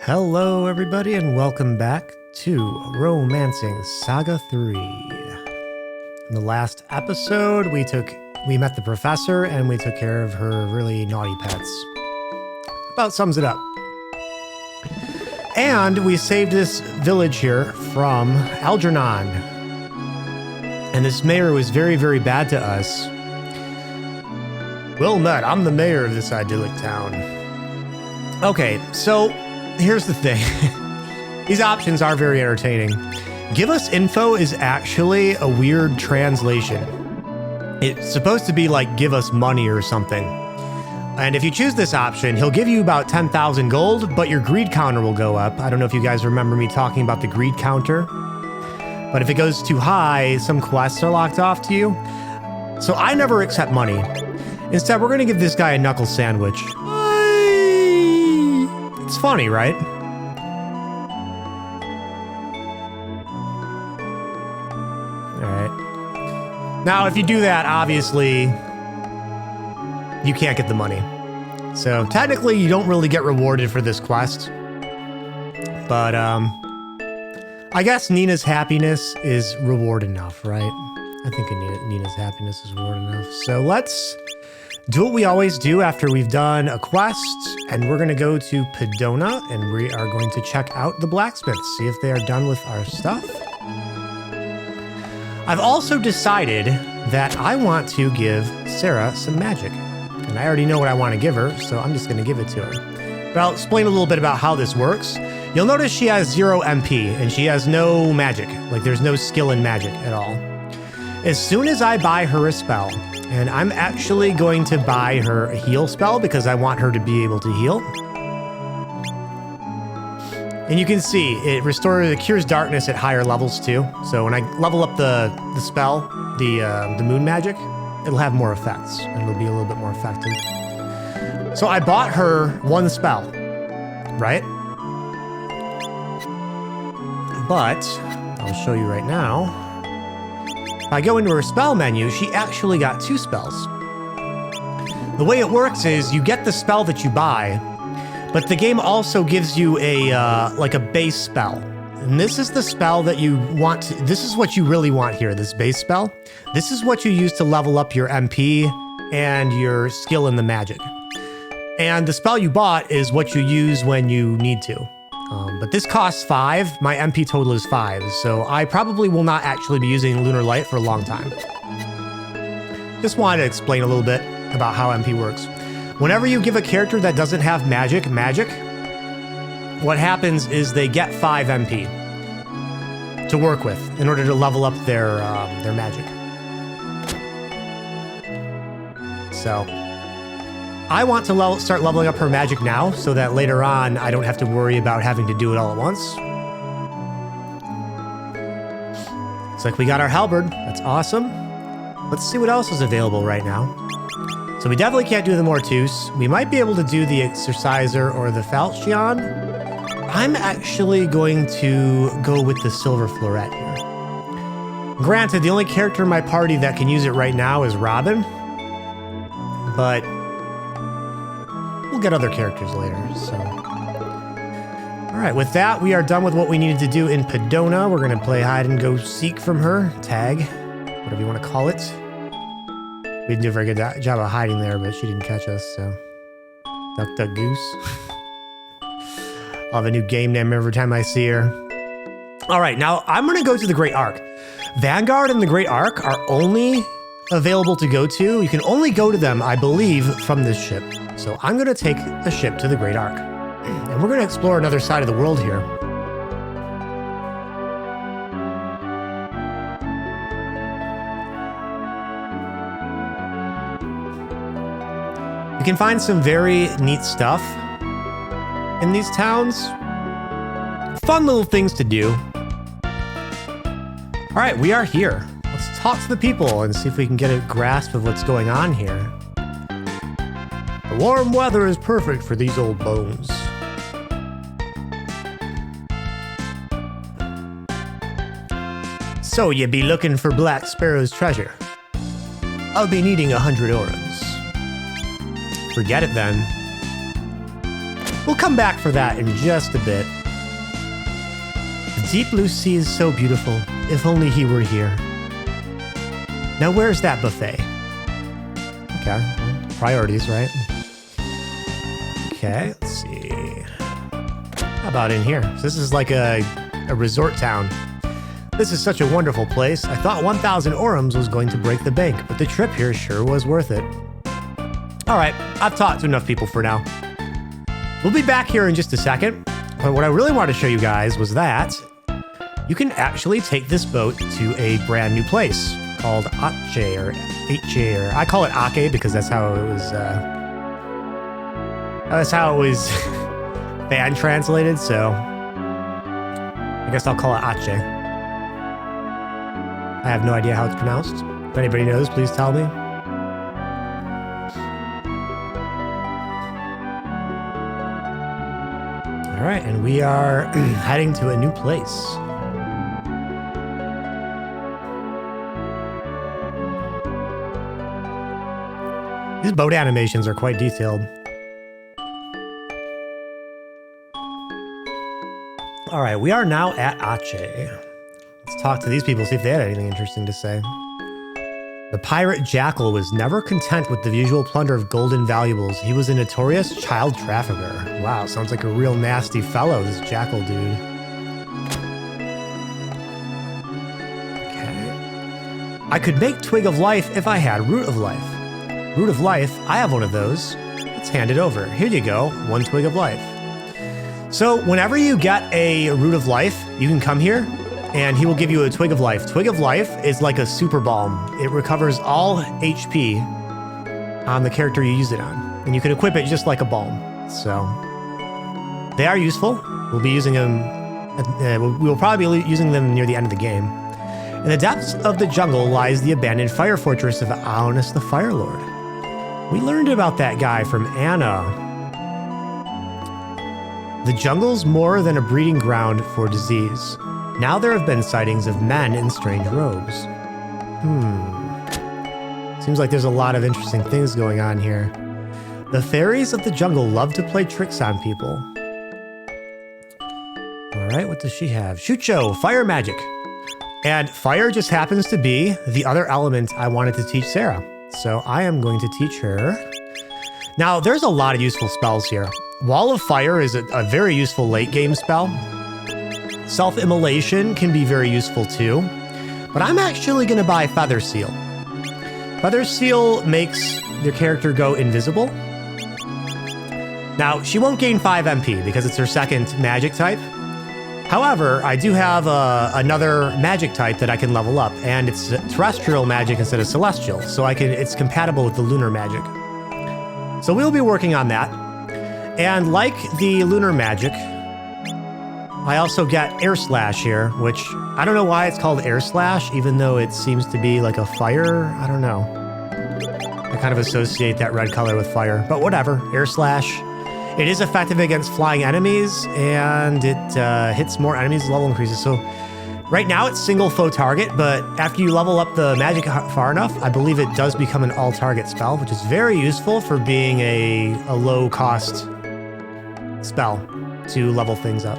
Hello everybody and welcome back to Romancing Saga 3. In the last episode, we met the professor and we took care of her really naughty pets. About sums it up. And we saved this village here from Algernon. And this mayor was very, very bad to us. Well met, I'm the mayor of this idyllic town. Okay, so here's the thing. These options are very entertaining. Give us info is actually a weird translation. It's supposed to be like give us money or something. And if you choose this option, he'll give you about 10,000 gold, but your greed counter will go up. I don't know if you guys remember me talking about the greed counter. But if it goes too high, some quests are locked off to you. So I never accept money. Instead, we're going to give this guy a knuckle sandwich. It's funny, right? All right. Now, if you do that, obviously, you can't get the money. So technically, you don't really get rewarded for this quest. But I guess Nina's happiness is reward enough, right? I think Nina's happiness is reward enough. So let's do what we always do after we've done a quest, and we're going to go to Pedona, and we are going to check out the blacksmiths, see if they are done with our stuff. I've also decided that I want to give Sarah some magic, and I already know what I want to give her, so I'm just going to give it to her. But I'll explain a little bit about how this works. You'll notice she has 0 MP, and she has no magic. Like, there's no skill in magic at all. As soon as I buy her a spell, and I'm actually going to buy her a heal spell because I want her to be able to heal. And you can see it it cures darkness at higher levels too. So when I level up the spell, the moon magic, it'll have more effects and it'll be a little bit more effective. So I bought her 1 spell, right? But I'll show you right now. If I go into her spell menu, she actually got 2 spells. The way it works is you get the spell that you buy, but the game also gives you like a base spell. And this is the spell that you want this is what you really want here, this base spell. This is what you use to level up your MP and your skill in the magic. And the spell you bought is what you use when you need to. But this costs 5. My MP total is 5, so I probably will not actually be using Lunar Light for a long time. Just wanted to explain a little bit about how MP works. Whenever you give a character that doesn't have magic, what happens is they get 5 MP to work with in order to level up their magic. So I want to start leveling up her magic now so that later on I don't have to worry about having to do it all at once. Looks like we got our halberd. That's awesome. Let's see what else is available right now. So we definitely can't do the Mortus. We might be able to do the Exorciser or the Falchion. I'm actually going to go with the Silver Floret here. Granted, the only character in my party that can use it right now is Robin. But we'll get other characters later, so. All right, with that, we are done with what we needed to do in Pedona. We're going to play hide and go seek from her. Tag, whatever you want to call it. We didn't do a very good job of hiding there, but she didn't catch us, so. Duck, duck, goose. I'll have a new game name every time I see her. All right, now I'm going to go to the Great Ark. Vanguard and the Great Ark are only available to go to. You can only go to them, I believe, from this ship. So I'm going to take a ship to the Great Ark. And we're going to explore another side of the world here. You can find some very neat stuff in these towns. Fun little things to do. All right, we are here. Let's talk to the people and see if we can get a grasp of what's going on here. The warm weather is perfect for these old bones. So you be looking for Black Sparrow's treasure? I'll be needing 100 orans. Forget it then. We'll come back for that in just a bit. The deep blue sea is so beautiful. If only he were here. Now where's that buffet? Okay, well, priorities, right? Okay, let's see. How about in here? So this is like a resort town. This is such a wonderful place. I thought 1,000 orums was going to break the bank, but the trip here sure was worth it. All right, I've talked to enough people for now. We'll be back here in just a second, but what I really wanted to show you guys was that you can actually take this boat to a brand new place called Ache, or I call it Ake because that's how it was fan translated, so I guess I'll call it Ache. I have no idea how it's pronounced. If anybody knows, please tell me. All right, and we are heading to a new place. These boat animations are quite detailed. All right, we are now at Ache. Let's talk to these people, see if they had anything interesting to say. The pirate Jackal was never content with the usual plunder of golden valuables. He was a notorious child trafficker. Wow, sounds like a real nasty fellow, this Jackal dude. Okay. I could make Twig of Life if I had Root of Life. Root of Life, I have one of those. Let's hand it over. Here you go, 1 Twig of Life. So whenever you get a Root of Life, you can come here and he will give you a Twig of Life. Twig of Life is like a super balm. It recovers all HP on the character you use it on. And you can equip it just like a balm. So they are useful. We'll be using them, we'll probably be using them near the end of the game. In the depths of the jungle lies the abandoned fire fortress of Aonis the Fire Lord. We learned about that guy from Anna. The jungle's more than a breeding ground for disease. Now there have been sightings of men in strange robes. Seems like there's a lot of interesting things going on here. The fairies of the jungle love to play tricks on people. All right, what does she have? Shucho, fire magic. And fire just happens to be the other element I wanted to teach Sarah. So I am going to teach her. Now, there's a lot of useful spells here. Wall of Fire is a very useful late game spell. Self-immolation can be very useful too. But I'm actually going to buy Feather Seal. Feather Seal makes your character go invisible. Now, she won't gain 5 MP because it's her second magic type. However, I do have another magic type that I can level up, and it's terrestrial magic instead of celestial, so it's compatible with the lunar magic. So we'll be working on that. And like the lunar magic, I also get Air Slash here, which I don't know why it's called Air Slash, even though it seems to be like a fire. I don't know. I kind of associate that red color with fire, but whatever. Air Slash. It is effective against flying enemies, and it hits more enemies as level increases. So right now it's single foe target, but after you level up the magic far enough, I believe it does become an all-target spell, which is very useful for being a low-cost spell to level things up.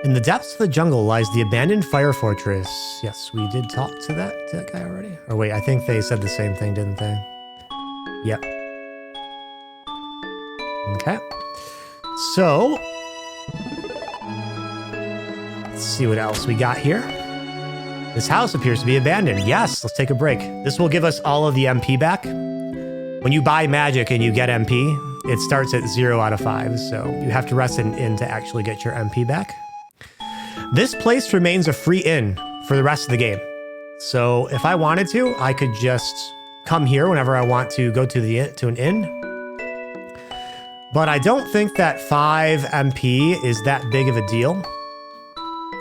In the depths of the jungle lies the abandoned fire fortress. Yes, we did talk to that guy already. Or wait, I think they said the same thing, didn't they? Yep. Okay. So, let's see what else we got here. This house appears to be abandoned. Yes, let's take a break. This will give us all of the MP back. When you buy magic and you get MP, it starts at 0 out of 5. So you have to rest an inn to actually get your MP back. This place remains a free inn for the rest of the game. So if I wanted to, I could just come here whenever I want to go to an inn. But I don't think that 5 MP is that big of a deal.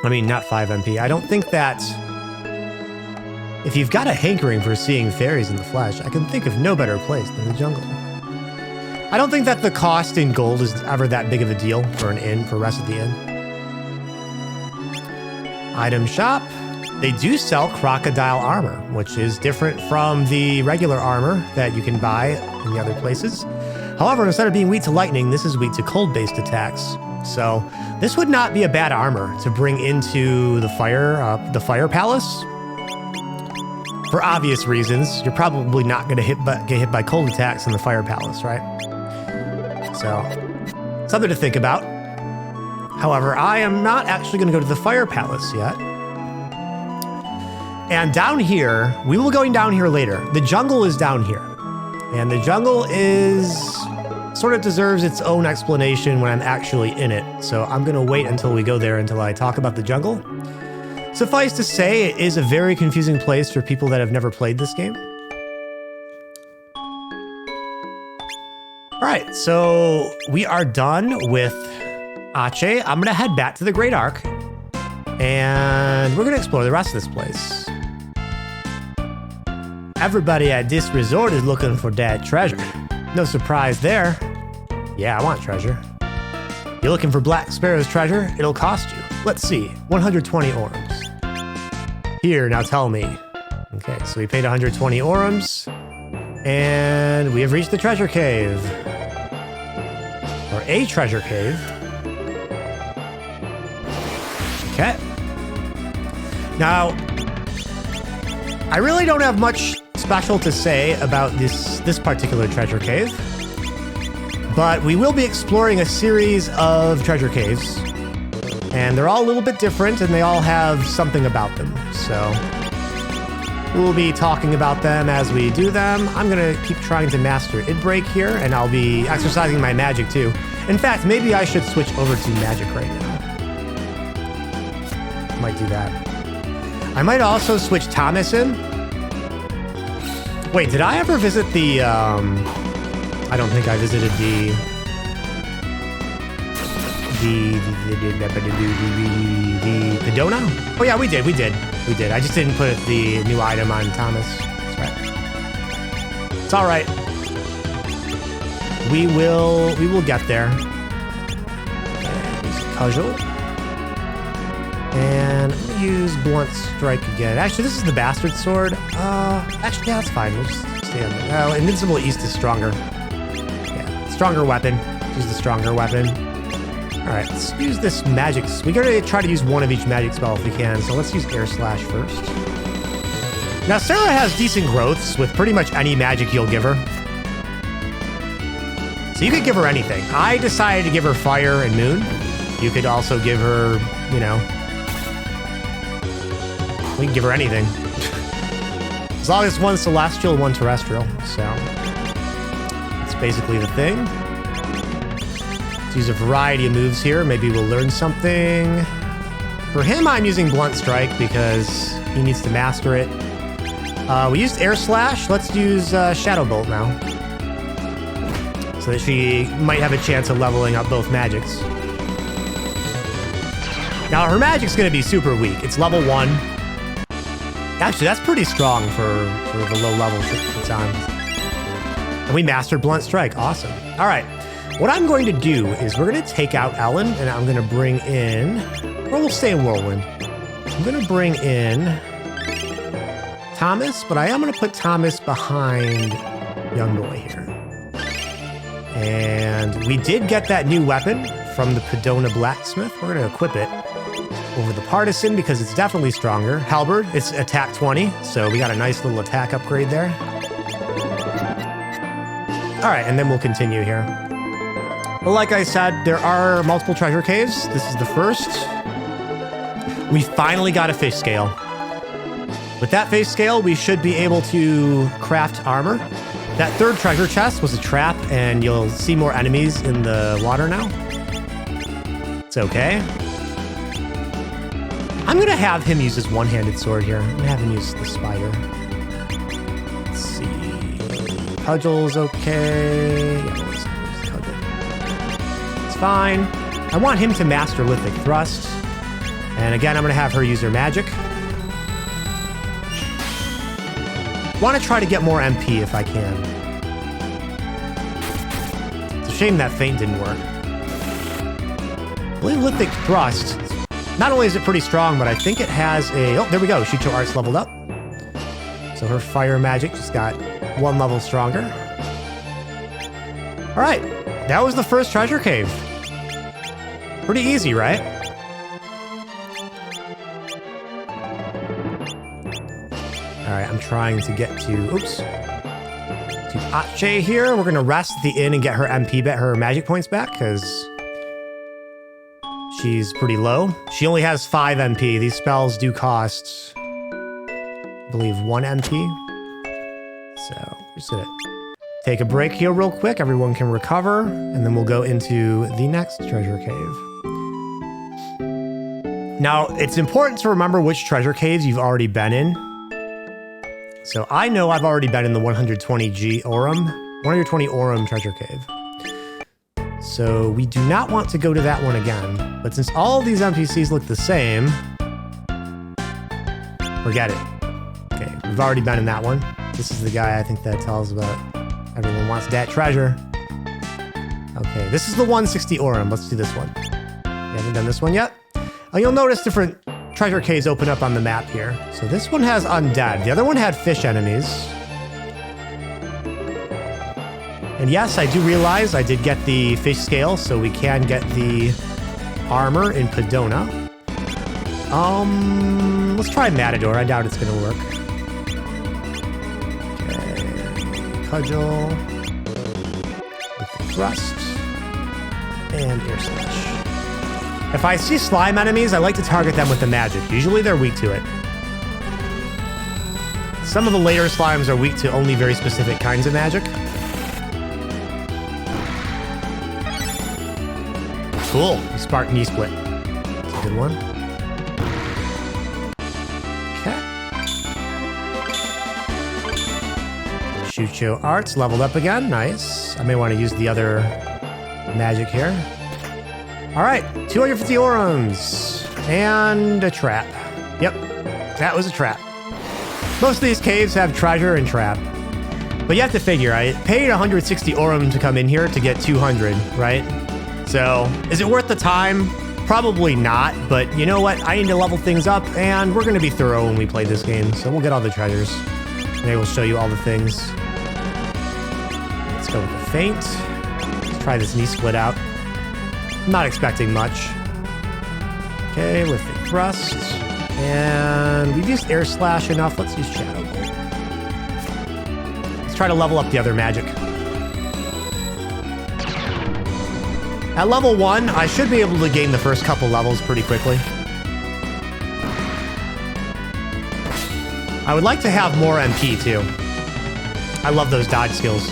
I mean, not 5 MP. I don't think that if you've got a hankering for seeing fairies in the flesh, I can think of no better place than the jungle. I don't think that the cost in gold is ever that big of a deal for an inn, for the rest of the inn. Item shop. They do sell crocodile armor, which is different from the regular armor that you can buy in the other places. However, instead of being weak to lightning, this is weak to cold-based attacks. So this would not be a bad armor to bring into the fire palace. For obvious reasons, you're probably not going to get hit by cold attacks in the fire palace, right? So, something to think about. However, I am not actually going to go to the fire palace yet. And down here, we will be going down here later. The jungle is down here. And the jungle sort of deserves its own explanation when I'm actually in it. So I'm going to wait until we go there until I talk about the jungle. Suffice to say, it is a very confusing place for people that have never played this game. All right, so we are done with Aceh. I'm going to head back to the Great Ark, and we're going to explore the rest of this place. Everybody at this resort is looking for that treasure. No surprise there. Yeah, I want treasure. You're looking for Black Sparrow's treasure? It'll cost you. Let's see, 120 orums. Here, now tell me. Okay, so we paid 120 orums, and we have reached the treasure cave. Or a treasure cave. Okay. Now, I really don't have much special to say about this particular treasure cave, but we will be exploring a series of treasure caves, and they're all a little bit different, and they all have something about them. So we'll be talking about them as we do them. I'm gonna keep trying to master Id Break here, and I'll be exercising my magic too. In fact, maybe I should switch over to magic right now. Might do that. I might also switch Thomas in. Wait, did I ever visit the, I don't think I visited the Pedona? Oh yeah, we did. I just didn't put the new item on Thomas. That's right. It's all right. We will get there. Use Cudgel. And I'm gonna use Blunt Strike again. Actually, this is the Bastard Sword. Actually, yeah, that's fine. We'll just stay on there. Oh, Invincible East is stronger. Yeah, stronger weapon. Use the stronger weapon. All right, let's use this magic. We gotta try to use one of each magic spell if we can. So let's use Air Slash first. Now, Sarah has decent growths with pretty much any magic you'll give her. So you could give her anything. I decided to give her Fire and Moon. You could also give her, you know, we can give her anything. As long as one's celestial, one terrestrial. So that's basically the thing. Let's use a variety of moves here. Maybe we'll learn something. For him, I'm using Blunt Strike because he needs to master it. We used Air Slash. Let's use Shadow Bolt now. So that she might have a chance of leveling up both magics. Now, her magic's going to be super weak. It's level 1. Actually, that's pretty strong for the low level it's on. And we mastered Blunt Strike. Awesome. All right. What I'm going to do is we're going to take out Ellen, and I'm going to bring in... Or we'll stay in Whirlwind. I'm going to bring in Thomas, but I am going to put Thomas behind Young Boy here. And we did get that new weapon from the Pedona Blacksmith. We're going to equip it over the Partisan because it's definitely stronger. Halberd, it's attack 20, so we got a nice little attack upgrade there. All right, and then we'll continue here. But like I said, there are multiple treasure caves. This is the first. We finally got a fish scale. With that fish scale, we should be able to craft armor. That third treasure chest was a trap, and you'll see more enemies in the water now. It's okay. I'm going to have him use his one-handed sword here. I'm going to have him use the spider. Let's see. Cudgel's okay. Yeah, we'll use Cudgel. It's fine. I want him to master Lithic Thrust. And again, I'm going to have her use her magic. Want to try to get more MP if I can. It's a shame that feint didn't work. I believe Lithic Thrust, not only is it pretty strong, but I think it has a... Oh, there we go. Shucho Art's leveled up. So her fire magic just got one level stronger. All right, that was the first treasure cave. Pretty easy, right? All right, I'm trying to get to, oops, to Ache here. We're gonna rest at the inn and get her MP back, her magic points back, because she's pretty low. She only has 5 MP. These spells do cost, I believe, 1 MP. So we're just gonna take a break here real quick. Everyone can recover, and then we'll go into the next treasure cave. Now, it's important to remember which treasure caves you've already been in. So I know I've already been in the 120 Aurum treasure cave. So we do not want to go to that one again. But since all of these NPCs look the same, forget it. Okay, we've already been in that one. This is the guy I think that tells about everyone wants that treasure. Okay, this is the 160 Aurum. Let's do this one. We haven't done this one yet. You'll notice different treasure caves open up on the map here. So this one has undead. The other one had fish enemies. And yes, I do realize I did get the fish scale, so we can get the armor in Padona. Let's try Matador. I doubt it's gonna work. Okay, Cudgel. With the thrust. And Air Slash. If I see slime enemies, I like to target them with the magic. Usually they're weak to it. Some of the later slimes are weak to only very specific kinds of magic. Cool. Spark knee split. That's a good one. Okay. Shucho Arts leveled up again. Nice. I may want to use the other magic here. All right, 250 Aurums and a trap. Yep, that was a trap. Most of these caves have treasure and trap. But you have to figure, I paid 160 Aurum to come in here to get 200, right? So, is it worth the time? Probably not, but you know what? I need to level things up, and we're gonna be thorough when we play this game, so we'll get all the treasures. Maybe we'll show you all the things. Let's go with the feint. Let's try this knee split out. I'm not expecting much. Okay, with the thrust. And we've used Air Slash enough. Let's use Shadow Bolt. Let's try to level up the other magic. At level 1, I should be able to gain the first couple levels pretty quickly. I would like to have more MP too. I love those dodge skills.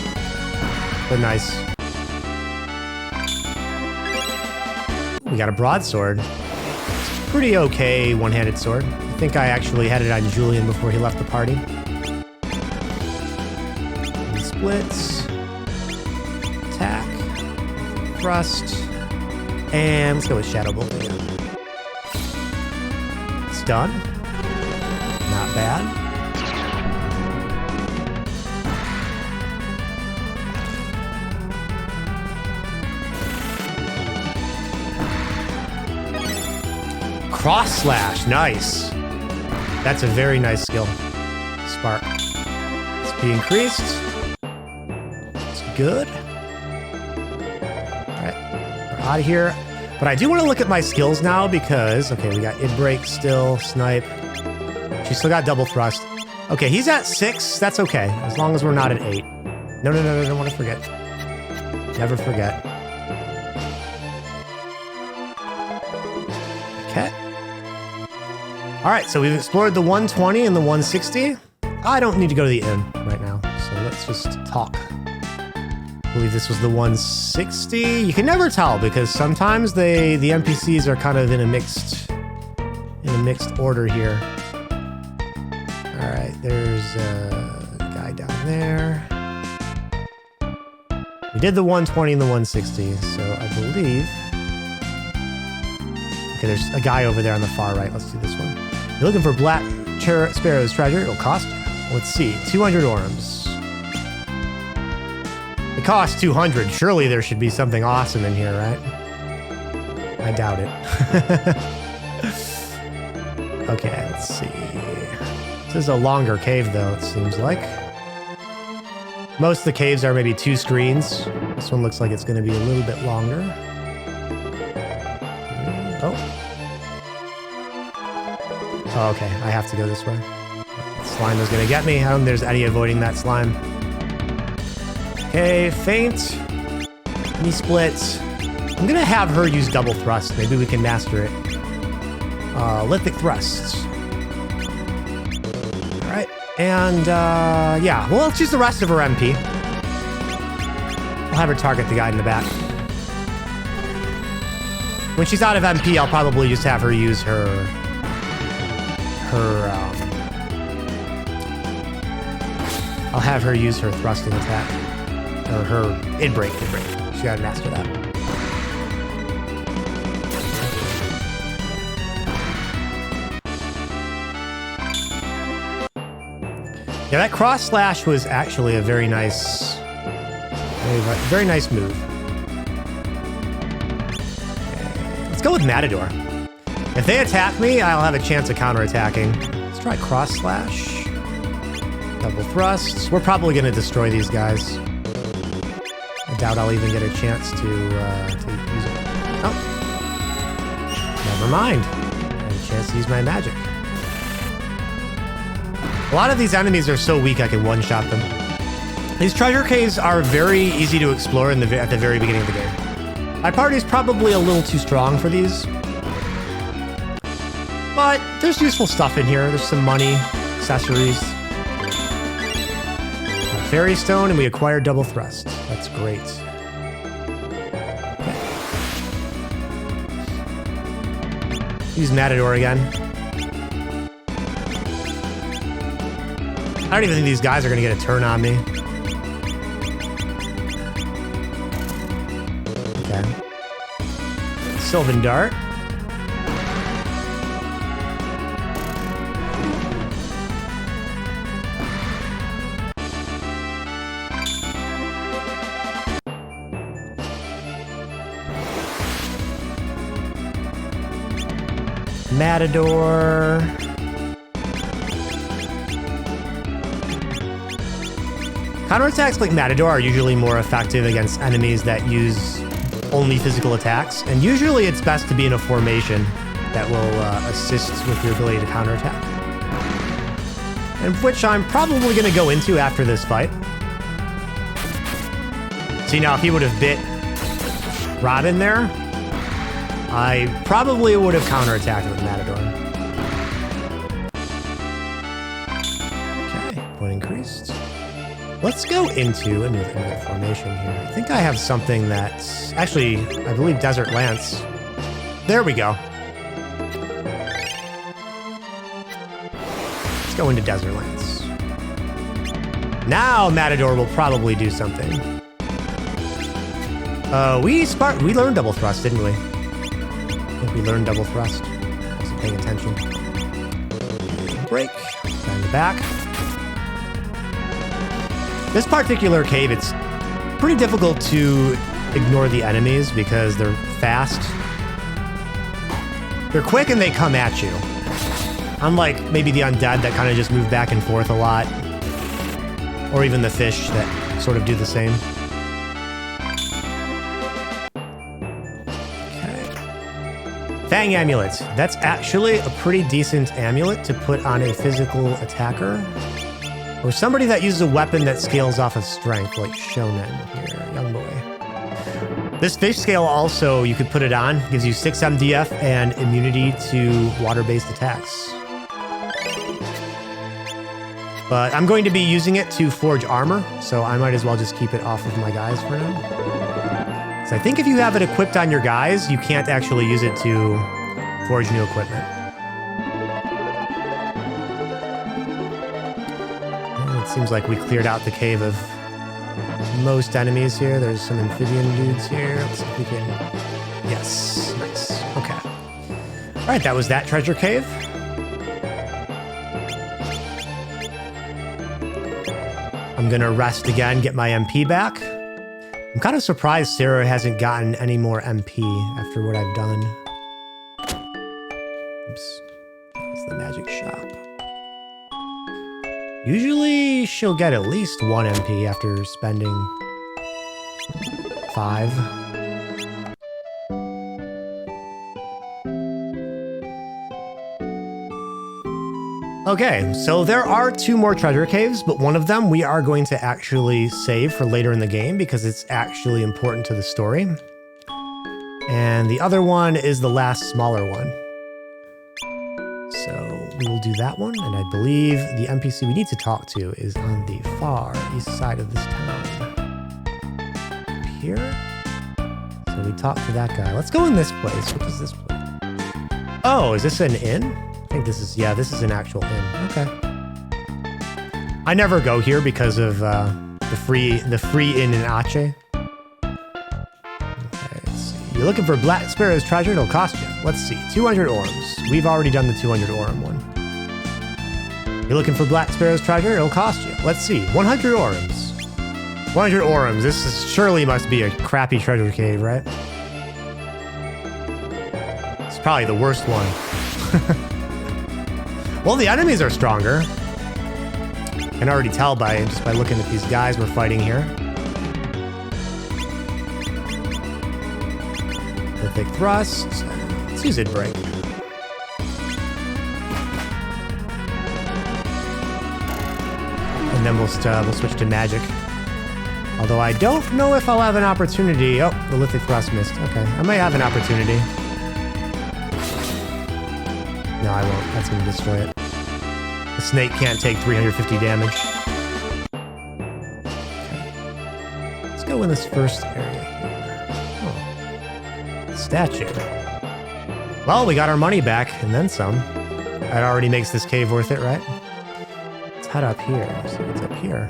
They're nice. We got a broadsword. It's pretty okay one-handed sword. I think I actually had it on Julian before he left the party. And splits. Attack. Thrust. And let's go with Shadow Bolt again. It's done. Not bad. Cross slash, nice. That's a very nice skill. Spark. SP increased. It's good. All right, we're out of here. But I do want to look at my skills now because, okay, we got id break still, snipe. She's still got double thrust. Okay, he's at 6. That's okay, as long as we're not at 8. No, I don't want to forget. Never forget. Okay. All right, so we've explored the 120 and the 160. I don't need to go to the inn right now, so let's just talk. I believe this was the 160. You can never tell because sometimes the NPCs are kind of in a mixed order here. All right, there's a guy down there. We did the 120 and the 160, so I believe. Okay, there's a guy over there on the far right. Let's do this one. You're looking for Black Sparrow's treasure. It'll cost you. Let's see, 200 Aurums. It costs 200. Surely there should be something awesome in here, right? I doubt it. Okay, let's see. This is a longer cave, though, it seems like. Most of the caves are maybe 2 screens. This one looks like it's going to be a little bit longer. Oh. Oh, okay. I have to go this way. Slime is going to get me. I don't think there's any avoiding that slime. Okay, feint. Knee splits. I'm going to have her use double thrust. Maybe we can master it. Lithic thrusts. All right. And, yeah. Well, let's use the rest of her MP. I'll have her target the guy in the back. When she's out of MP, I'll probably just have her use her I'll have her use her thrusting attack. Or her id break. She gotta master that. Yeah, that cross slash was actually a very nice move. Let's go with Matador. If they attack me, I'll have a chance of counterattacking. Let's try cross slash. Double thrusts. We're probably going to destroy these guys. I doubt I'll even get a chance to use it. Oh. Never mind. I had a chance to use my magic. A lot of these enemies are so weak I can one-shot them. These treasure caves are very easy to explore at the very beginning of the game. My party's probably a little too strong for these. But there's useful stuff in here. There's some money, accessories. Fairy stone, and we acquired double thrust. That's great. Okay. Use Matador again. I don't even think these guys are going to get a turn on me. Okay. Sylvan Dart. Matador. Counterattacks like Matador are usually more effective against enemies that use only physical attacks, and usually it's best to be in a formation that will assist with your ability to counterattack. And which I'm probably going to go into after this fight. See, now if he would have bit Robin there, I probably would have counterattacked with Matador. Okay, point increased. Let's go into another formation here. I think I have something that's... Actually, I believe Desert Lance. There we go. Let's go into Desert Lance. Now Matador will probably do something. We learned double thrust, didn't we? I think we learned double thrust. I wasn't paying attention. Break. Down the back. This particular cave, it's pretty difficult to ignore the enemies because they're fast. They're quick and they come at you. Unlike maybe the undead that kind of just move back and forth a lot. Or even the fish that sort of do the same. Fang Amulet. That's actually a pretty decent amulet to put on a physical attacker. Or somebody that uses a weapon that scales off of strength, like Shonen here, young boy. This fish scale also, you could put it on, gives you 6 MDF and immunity to water-based attacks. But I'm going to be using it to forge armor, so I might as well just keep it off of my guys for now. So I think if you have it equipped on your guys, you can't actually use it to forge new equipment. It seems like we cleared out the cave of most enemies here. There's some amphibian dudes here. Let's see if we can... Yes, nice. Okay. All right, that was that treasure cave. I'm gonna rest again, get my MP back. I'm kind of surprised Sarah hasn't gotten any more MP after what I've done. Oops. That's the magic shop. Usually she'll get at least 1 MP after spending 5. Okay, so there are 2 more treasure caves, but one of them we are going to actually save for later in the game because it's actually important to the story. And the other one is the last smaller one. So we will do that one, and I believe the NPC we need to talk to is on the far east side of this town. Up here? So we talk to that guy. Let's go in this place. What is this place? Oh, is this an inn? I think this is, yeah, this is an actual inn. Okay. I never go here because of the free inn in Aceh. Okay, let's see. You're looking for Black Sparrow's treasure? It'll cost you. Let's see, 200 orms. We've already done the 200 orm one. You're looking for Black Sparrow's treasure? It'll cost you. Let's see, 100 orms. 100 orms. This is, surely must be a crappy treasure cave, right? It's probably the worst one. Well, the enemies are stronger. I can already tell just by looking at these guys we're fighting here. The thick thrust. Let's use it break. And then we'll switch to magic. Although I don't know if I'll have an opportunity. Oh, the lithic thrust missed. Okay, I might have an opportunity. No, I won't. That's going to destroy it. The snake can't take 350 damage. Okay. Let's go in this first area here. Oh. Statue. Well, we got our money back, and then some. That already makes this cave worth it, right? Let's head up here. Let's see what's up here.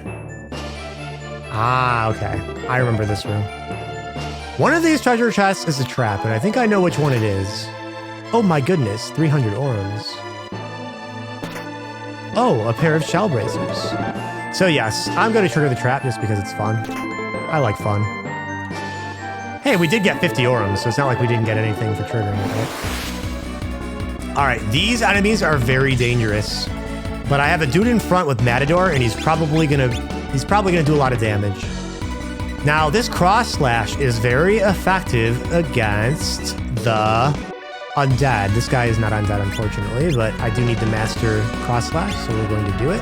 Ah, okay. I remember this room. One of these treasure chests is a trap, and I think I know which one it is. Oh my goodness, 300 orms. Oh, a pair of shell bracers. So yes, I'm going to trigger the trap just because it's fun. I like fun. Hey, we did get 50 orms, so it's not like we didn't get anything for triggering it, right? Alright, these enemies are very dangerous. But I have a dude in front with Matador, and he's probably gonna do a lot of damage. Now, this cross slash is very effective against the undead. This guy is not undead, unfortunately, but I do need to master cross slash, so we're going to do it.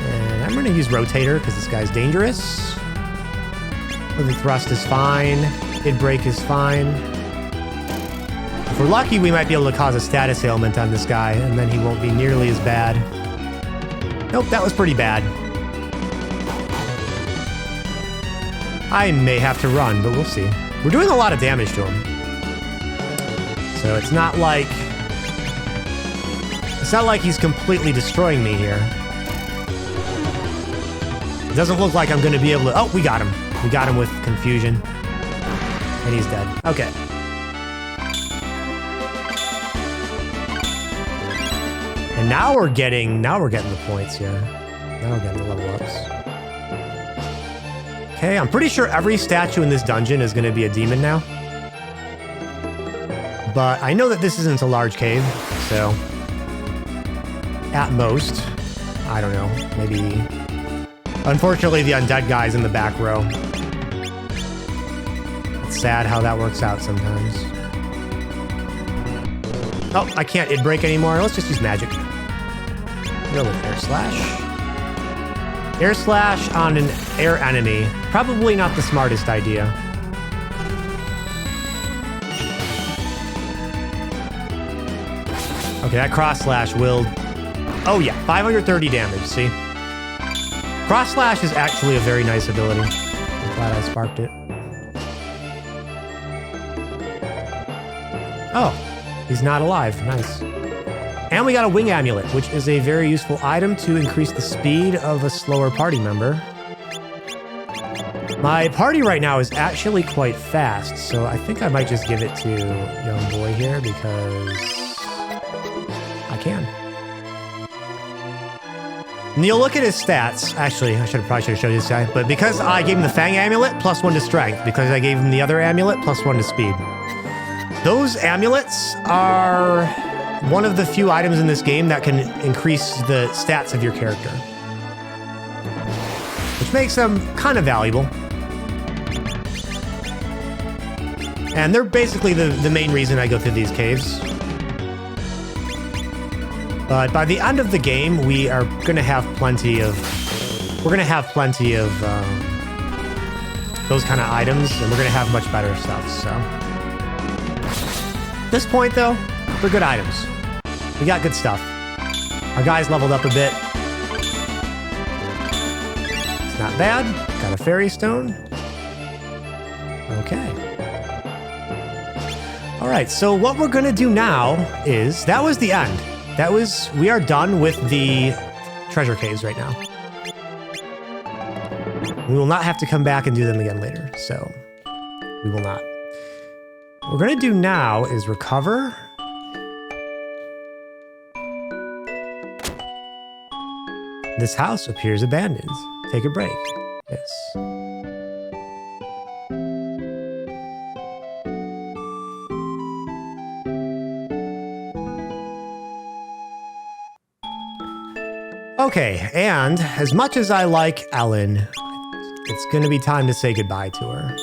And I'm going to use rotator because this guy's dangerous. The thrust is fine. Hit break is fine. If we're lucky, we might be able to cause a status ailment on this guy, and then he won't be nearly as bad. Nope, that was pretty bad. I may have to run, but we'll see. We're doing a lot of damage to him. So it's not like he's completely destroying me here. It doesn't look like I'm going to be able to... Oh, we got him. We got him with confusion. And he's dead. Okay. And now we're getting the points here. Now we're getting the level ups. Okay, I'm pretty sure every statue in this dungeon is going to be a demon now. But I know that this isn't a large cave, so at most, I don't know, maybe... Unfortunately, the undead guy's in the back row. It's sad how that works out sometimes. Oh, I can't id break anymore. Let's just use magic. Go with air slash. Air slash on an air enemy. Probably not the smartest idea. Okay, that cross slash will... Oh yeah, 530 damage, see? Cross slash is actually a very nice ability. I'm glad I sparked it. Oh, he's not alive. Nice. And we got a wing amulet, which is a very useful item to increase the speed of a slower party member. My party right now is actually quite fast, so I think I might just give it to young boy here because I can. And you'll look at his stats. Actually, I probably should have showed you this guy, but because I gave him the Fang amulet, +1 to strength. Because I gave him the other amulet, +1 to speed. Those amulets are one of the few items in this game that can increase the stats of your character, which makes them kind of valuable. And they're basically the main reason I go through these caves. But by the end of the game, we are going to have plenty of... We're going to have plenty of those kind of items, and we're going to have much better stuff, so... At this point, though, they're good items. We got good stuff. Our guy's leveled up a bit. It's not bad. Got a fairy stone. Okay. All right, so what we're going to do now is... That was the end. We are done with the treasure caves right now. We will not have to come back and do them again later, so we will not. What we're going to do now is recover. This house appears abandoned. Take a break. Yes. Okay, and as much as I like Ellen, it's going to be time to say goodbye to her.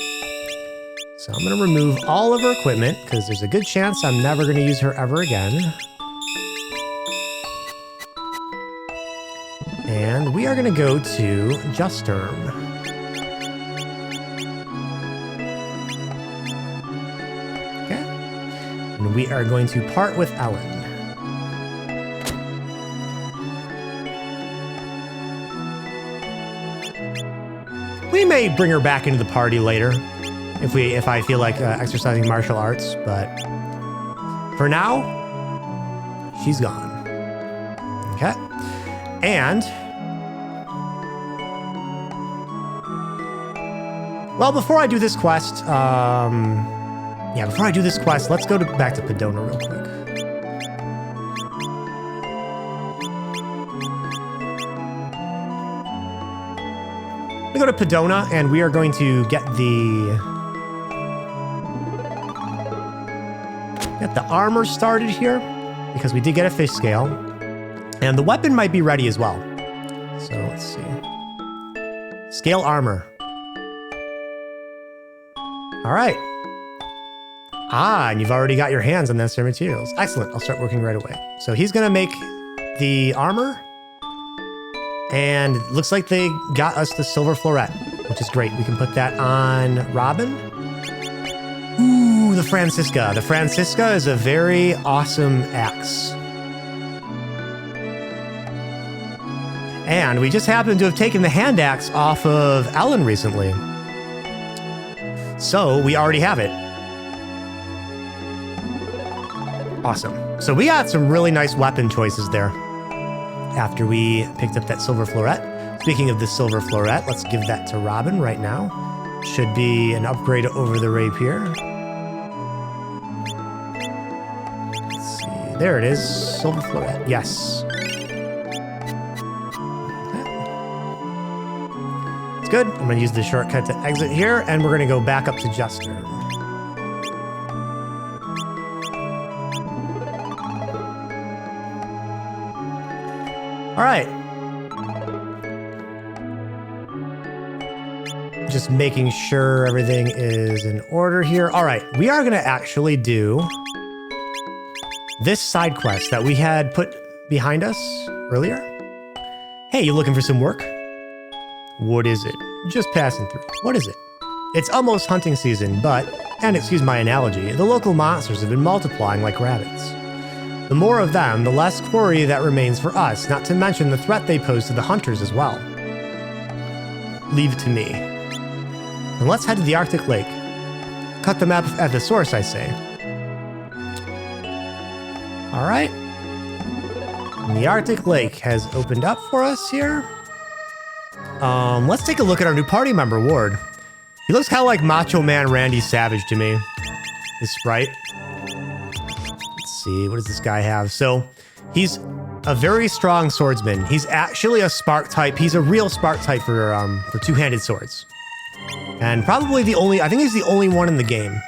So I'm going to remove all of her equipment because there's a good chance I'm never going to use her ever again. And we are going to go to Justerm. Okay. And we are going to part with Ellen. We may bring her back into the party later if I feel like exercising martial arts, but for now, she's gone. Okay. And well, before I do this quest, let's go back to Pedona real quick. We go to Pedona, and we are going to get the armor started here because we did get a fish scale, and the weapon might be ready as well. So let's see. Scale armor. All right. And you've already got your hands on the necessary materials. Excellent. I'll start working right away. So he's going to make the armor. And it looks like they got us the silver floret, which is great. We can put that on Robin. Ooh, the Francisca. The Francisca is a very awesome axe. And we just happen to have taken the hand axe off of Ellen recently. So we already have it. Awesome. So we got some really nice weapon choices there after we picked up that silver floret. Speaking of the silver floret, let's give that to Robin right now. Should be an upgrade over the rapier. Let's see. There it is. Silver floret. Yes. It's good. I'm going to use the shortcut to exit here, and we're going to go back up to Justerm. All right. Just making sure everything is in order here. All right, we are going to actually do this side quest that we had put behind us earlier. Hey, you looking for some work? What is it? Just passing through. What is it? It's almost hunting season, but, and excuse my analogy, the local monsters have been multiplying like rabbits. The more of them, the less quarry that remains for us, not to mention the threat they pose to the hunters as well. Leave it to me. And let's head to the Arctic Lake. Cut the map at the source, I say. All right. And the Arctic Lake has opened up for us here. Let's take a look at our new party member, Ward. He looks kind of like Macho Man Randy Savage to me. His sprite. Let's see, what does this guy have? So, he's a very strong swordsman. He's actually a spark type. He's a real spark type for two-handed swords. And probably the only, I think he's the only one in the game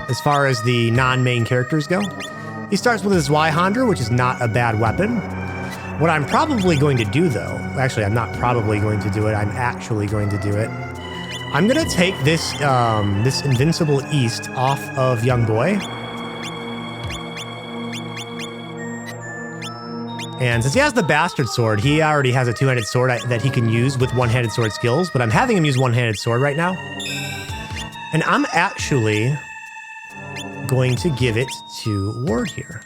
as far as the non-main characters go. He starts with his Zweihander, which is not a bad weapon. What I'm probably going to do, though, actually, I'm not probably going to do it. I'm actually going to do it. I'm going to take this this Invincible East off of Young Boy. And since he has the Bastard Sword, he already has a two-handed sword that he can use with one-handed sword skills, but I'm having him use one-handed sword right now. And I'm actually going to give it to Ward here.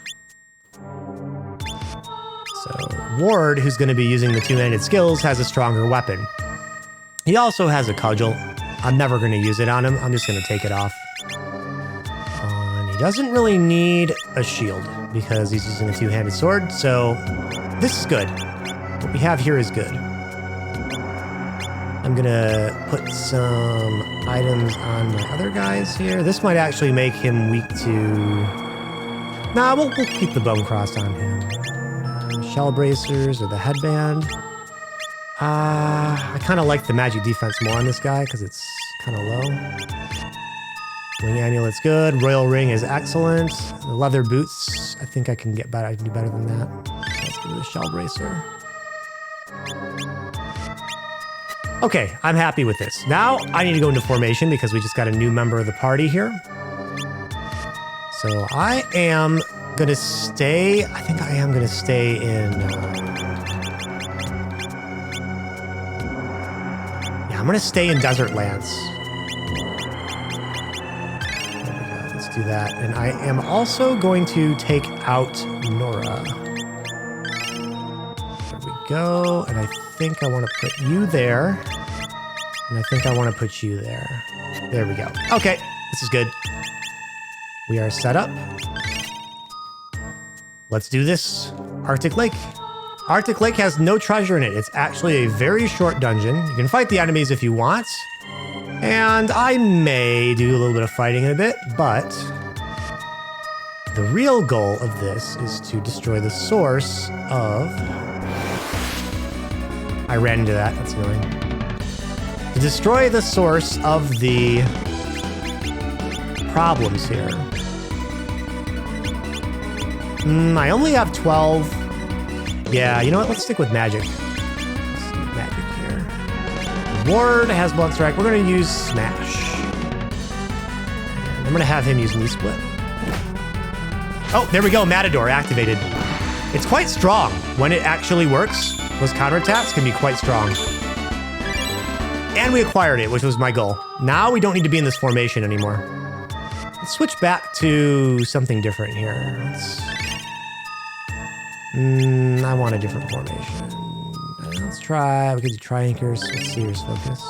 So Ward, who's going to be using the two-handed skills, has a stronger weapon. He also has a cudgel. I'm never going to use it on him. I'm just going to take it off. And he doesn't really need a shield because he's using a two-handed sword. So this is good. What we have here is good. I'm going to put some items on my other guys here. This might actually make him weak to... Nah, we'll keep the Bone Cross on him. Shell bracers or the headband. I kind of like the magic defense more on this guy because it's kind of low. Wing amulet's good. Royal ring is excellent. The leather boots, I think I can get better. I can do better than that. So let's do the shell bracer. Okay, I'm happy with this. Now I need to go into formation because we just got a new member of the party here. So I am gonna stay. I think I am gonna stay in. I'm gonna stay in Desert Lands. There we go. Let's do that. And I am also going to take out Nora. There we go. And I think I want to put you there. And I think I want to put you there. There we go. Okay, this is good. We are set up. Let's do this. Arctic Lake. Arctic Lake has no treasure in it. It's actually a very short dungeon. You can fight the enemies if you want. And I may do a little bit of fighting in a bit, but the real goal of this is to destroy the source of... I ran into that. That's annoying. To destroy the source of the problems here. I only have 12. Yeah, you know what? Let's stick with magic. Let's do magic here. Ward has blunt strike. We're going to use smash. And I'm going to have him use knee split. Oh, there we go. Matador activated. It's quite strong. When it actually works, those counterattacks can be quite strong. And we acquired it, which was my goal. Now we don't need to be in this formation anymore. Let's switch back to something different here. I want a different formation. Let's try, we could do tri-anchors. Let's see, here's focus.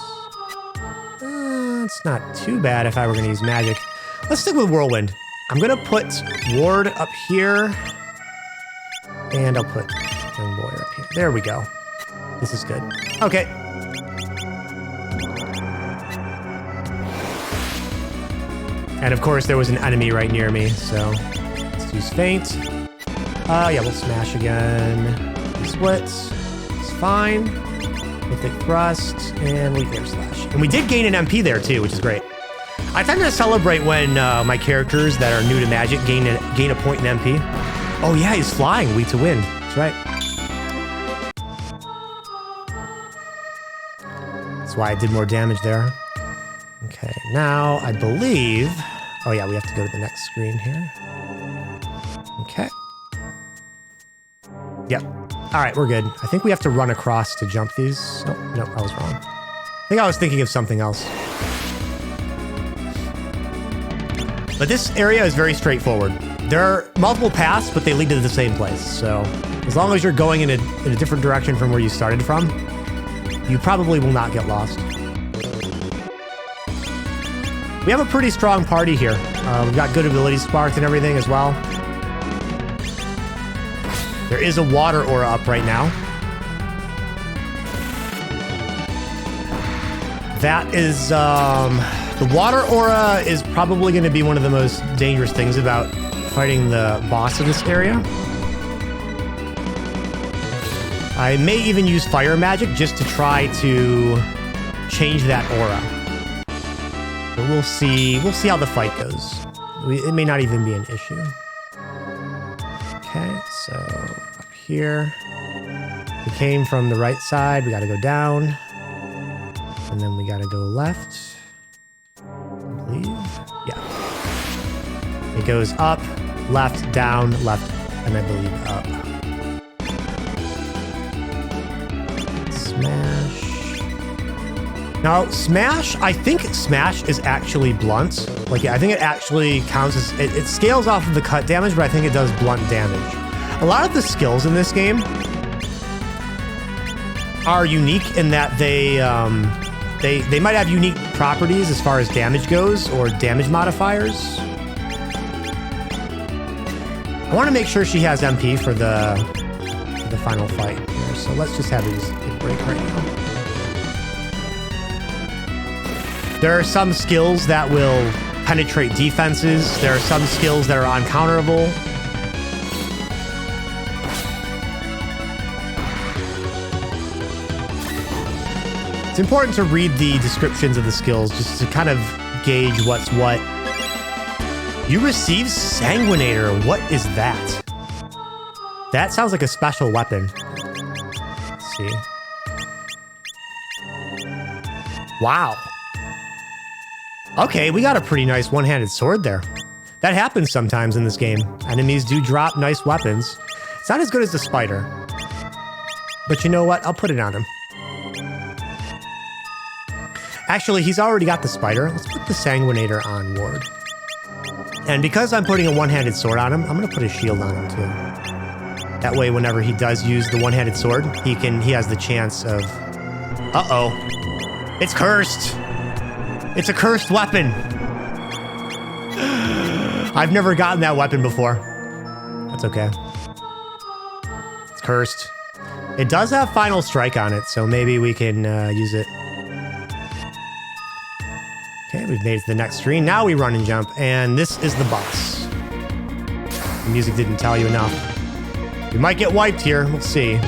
It's not too bad if I were going to use magic. Let's stick with Whirlwind. I'm going to put Ward up here. And I'll put Young Boy up here. There we go. This is good. Okay. And of course, there was an enemy right near me, so let's use Feint. Yeah, we'll smash again. Splits. It's fine. Mythic Thrust, and we Air Slash. And we did gain an MP there too, which is great. I tend to celebrate when my characters that are new to Magic gain a point in MP. Oh yeah, he's flying, weak to wind. That's right. That's why I did more damage there. Okay, now I believe... Oh yeah, we have to go to the next screen here. Okay. Yep. All right, we're good. I think we have to run across to jump these. Oh, no, I was wrong. I think I was thinking of something else. But this area is very straightforward. There are multiple paths, but they lead to the same place. So as long as you're going in a different direction from where you started from, you probably will not get lost. We have a pretty strong party here. We've got good abilities sparked and everything as well. There is a water aura up right now. That is, the water aura is probably going to be one of the most dangerous things about fighting the boss in this area. I may even use fire magic just to try to change that aura. But we'll see how the fight goes. It may not even be an issue. So up here. We came from the right side. We got to go down. And then we got to go left. I believe. Yeah. It goes up, left, down, left, and I believe up. Smash. Now, smash, I think smash is actually blunt. Like, I think it actually counts as... It scales off of the cut damage, but I think it does blunt damage. A lot of the skills in this game are unique in that they might have unique properties as far as damage goes, or damage modifiers. I want to make sure she has MP for the final fight here, so let's just have a break right now. There are some skills that will penetrate defenses. There are some skills that are uncounterable. It's important to read the descriptions of the skills just to kind of gauge what's what. You receive Sanguinator. What is that? That sounds like a special weapon. Let's see. Wow. Okay, we got a pretty nice one-handed sword there. That happens sometimes in this game. Enemies do drop nice weapons. It's not as good as the spider. But you know what? I'll put it on him. Actually, he's already got the spider. Let's put the Sanguinator on Ward. And because I'm putting a one-handed sword on him, I'm going to put a shield on him too. That way, whenever he does use the one-handed sword, he has the chance of... Uh-oh. It's cursed. It's a cursed weapon. I've never gotten that weapon before. That's okay. It's cursed. It does have Final Strike on it, so maybe we can use it. Okay, we've made it to the next screen. Now we run and jump, and this is the boss. The music didn't tell you enough. We might get wiped here. We'll see.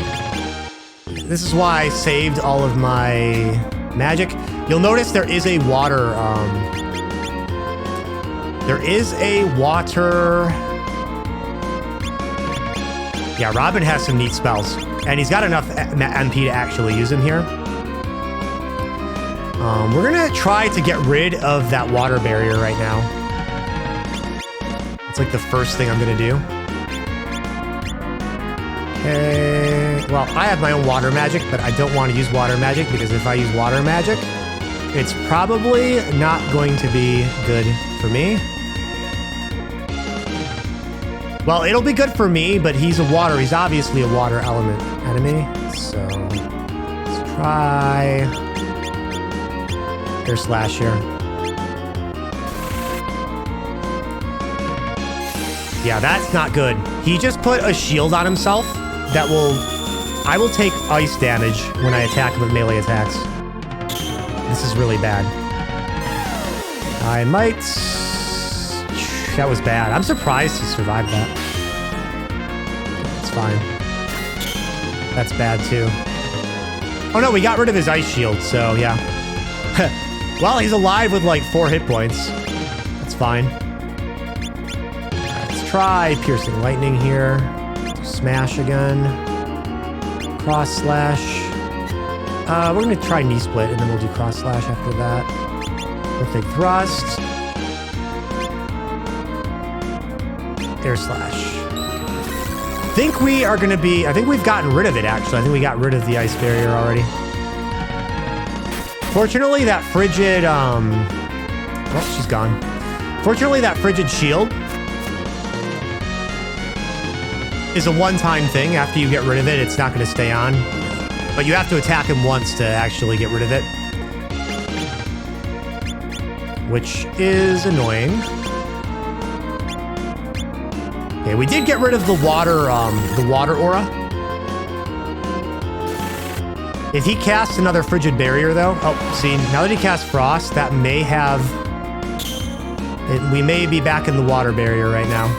This is why I saved all of my magic. You'll notice there is a water... Yeah, Robin has some neat spells. And he's got enough MP to actually use them here. We're gonna try to get rid of that water barrier right now. It's like the first thing I'm gonna do. Okay. Well, I have my own water magic, but I don't want to use water magic because if I use water magic, it's probably not going to be good for me. Well, it'll be good for me, but he's obviously a water element enemy. So let's try Air Slash here. Yeah, that's not good. He just put a shield on himself that I will take ice damage when I attack him with melee attacks. This is really bad. I might... That was bad. I'm surprised he survived that. It's fine. That's bad too. Oh no, we got rid of his ice shield, so yeah. Well, he's alive with like 4 hit points. That's fine. Let's try Piercing Lightning here. Smash again. Cross Slash. We're going to try Knee Split, and then we'll do Cross Slash after that. Perfect Thrust. Air Slash. I think we are going to be... I think we've gotten rid of it, actually. I think we got rid of the ice barrier already. Fortunately, that frigid... Oh, she's gone. Fortunately, that frigid shield is a one-time thing. After you get rid of it, it's not going to stay on. But you have to attack him once to actually get rid of it. Which is annoying. Okay, we did get rid of the water aura. If he casts another frigid barrier, though... Oh, see, now that he casts Frost, that may have... we may be back in the water barrier right now.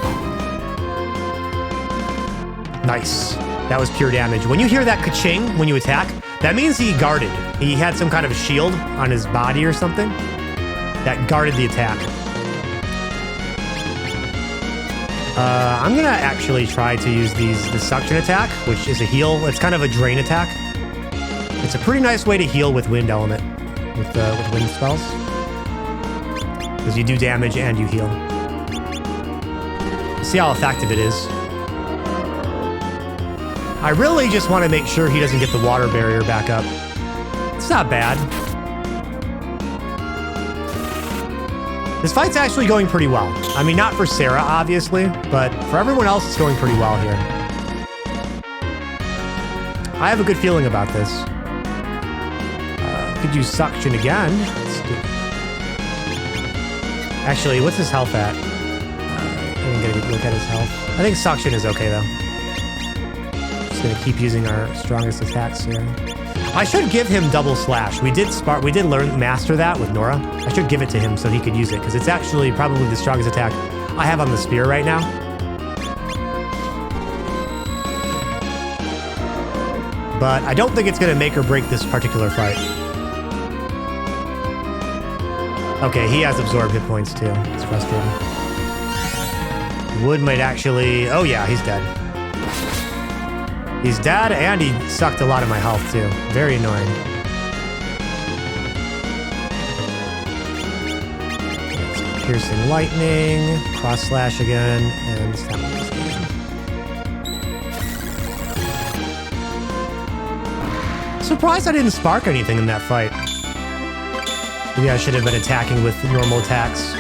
Nice. That was pure damage. When you hear that ka-ching when you attack, that means he guarded. He had some kind of a shield on his body or something that guarded the attack. I'm gonna actually try to use the suction attack, which is a heal. It's kind of a drain attack. It's a pretty nice way to heal with wind element, with wind spells, because you do damage and you heal. See how effective it is. I really just want to make sure he doesn't get the water barrier back up. It's not bad. This fight's actually going pretty well. I mean, not for Sarah, obviously, but for everyone else, it's going pretty well here. I have a good feeling about this. Could use suction again. Actually, what's his health at? I didn't get a look at his health. I think suction is okay, though. Just gonna keep using our strongest attacks here. I should give him double slash. We did master that with Nora. I should give it to him so he could use it, because it's actually probably the strongest attack I have on the spear right now. But I don't think it's gonna make or break this particular fight. Okay, he has absorbed hit points too. It's frustrating. Wood might actually... Oh yeah, he's dead. He's dead, and he sucked a lot of my health, too. Very annoying. Piercing lightning, cross slash again, and stamina again. Surprised I didn't spark anything in that fight. Maybe I should have been attacking with normal attacks.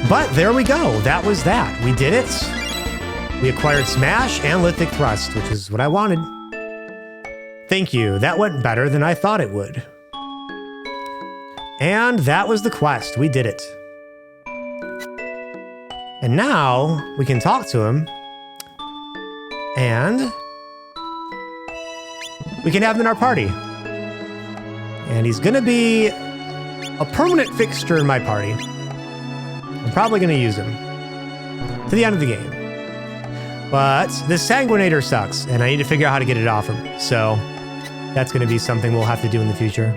But there we go. That was that. We did it. We acquired Smash and Lithic Thrust, which is what I wanted. Thank you. That went better than I thought it would. And that was the quest. We did it. And now we can talk to him. And we can have him in our party. And he's going to be a permanent fixture in my party. I'm probably going to use him to the end of the game. But this Sanguinator sucks, and I need to figure out how to get it off him. So that's going to be something we'll have to do in the future.